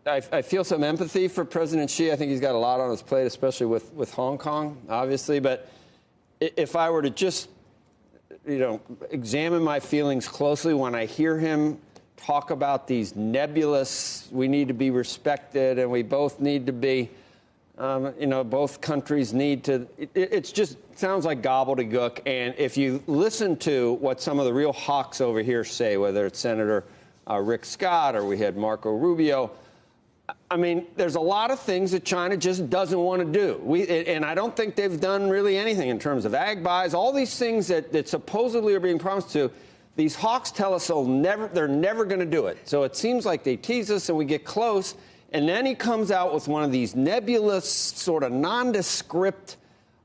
I feel some empathy for President Xi. I think he's got a lot on his plate, especially with Hong Kong, obviously. But if I were to just, examine my feelings closely when I hear him talk about these nebulous, we need to be respected and we both need to be, both countries need to, it just sounds like gobbledygook. And if you listen to what some of the real hawks over here say, whether it's Senator Rick Scott or we had Marco Rubio, I mean, there's a lot of things that China just doesn't want to do. And I don't think they've done really anything in terms of ag buys, all these things that supposedly are being promised to. These hawks tell us they're never going to do it. So it seems like they tease us and we get close. And then he comes out with one of these nebulous, sort of nondescript,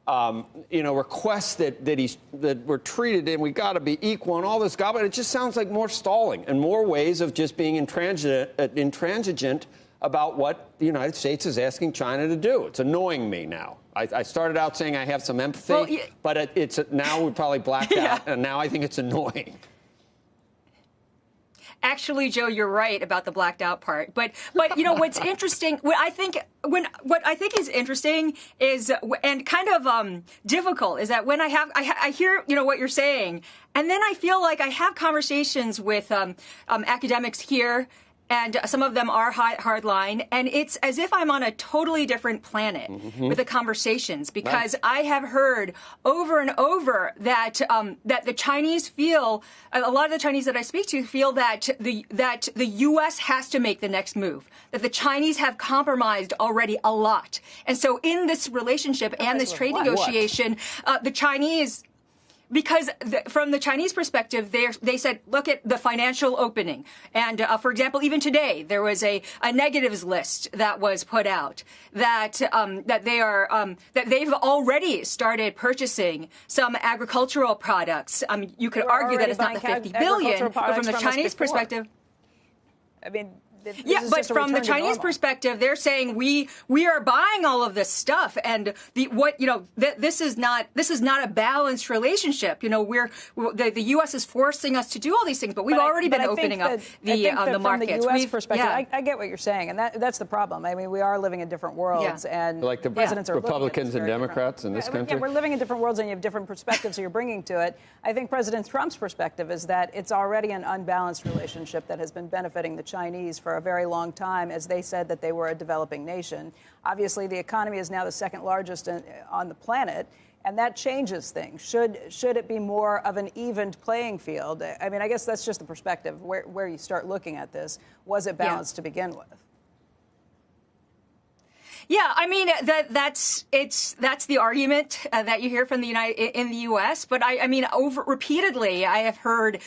requests that we're treated and we got to be equal and all this garbage. It just sounds like more stalling and more ways of just being intransigent about what the United States is asking China to do. It's annoying me now. I started out saying I have some empathy, but it's now we probably blacked out, and now I think it's annoying. Actually, Joe, you're right about the blacked out part. But what's interesting, what I think is interesting is, and kind of difficult, is that when I hear what you're saying, and then I feel like I have conversations with academics here. And some of them are hardline, and it's as if I'm on a totally different planet with the conversations, because I have heard over and over that that the Chinese feel, a lot of the Chinese that I speak to feel that the U.S. has to make the next move, that the Chinese have compromised already a lot, and so in this relationship and this trade negotiation, the Chinese. Because from the Chinese perspective, they said, look at the financial opening. And for example, even today, there was a negatives list that was put out that they've already started purchasing some agricultural products. You could argue that it's not the 50 billion, but from the Chinese perspective. I mean, yeah, but from the Chinese perspective, they're saying we are buying all of this stuff, and this is not a balanced relationship. The U.S. is forcing us to do all these things, but we've already been opening up the markets. From the U.S. perspective, I get what you're saying, and that's the problem. I mean, we are living in different worlds, and like the presidents are Republicans and Democrats in this country. Yeah, we're living in different worlds, and you have different perspectives that you're bringing to it. I think President Trump's perspective is that it's already an unbalanced relationship that has been benefiting the Chinese for a very long time, as they said that they were a developing nation. Obviously, the economy is now the second largest on the planet, and that changes things. Should it be more of an evened playing field? I mean, I guess that's just the perspective where you start looking at this. Was it balanced to begin with? Yeah, I mean that's the argument that you hear from in the U.S. But I mean, repeatedly, I have heard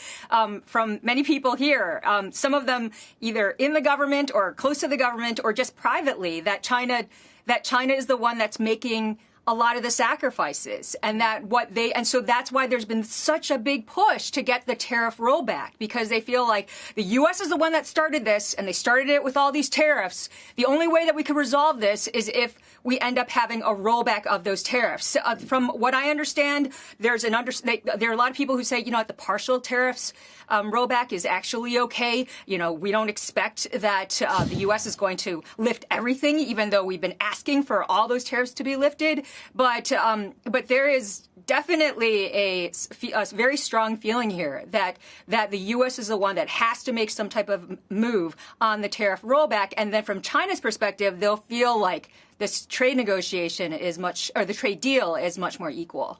from many people here, some of them either in the government or close to the government or just privately, that China is the one that's making a lot of the sacrifices, and so that's why there's been such a big push to get the tariff rollback, because they feel like the U.S. is the one that started this, and they started it with all these tariffs. The only way that we could resolve this is if we end up having a rollback of those tariffs. From what I understand, there are a lot of people who say, the partial tariffs rollback is actually okay. We don't expect that the U.S. is going to lift everything, even though we've been asking for all those tariffs to be lifted. But there is definitely a very strong feeling here that the U.S. is the one that has to make some type of move on the tariff rollback. And then from China's perspective, they'll feel like this trade negotiation the trade deal is much more equal.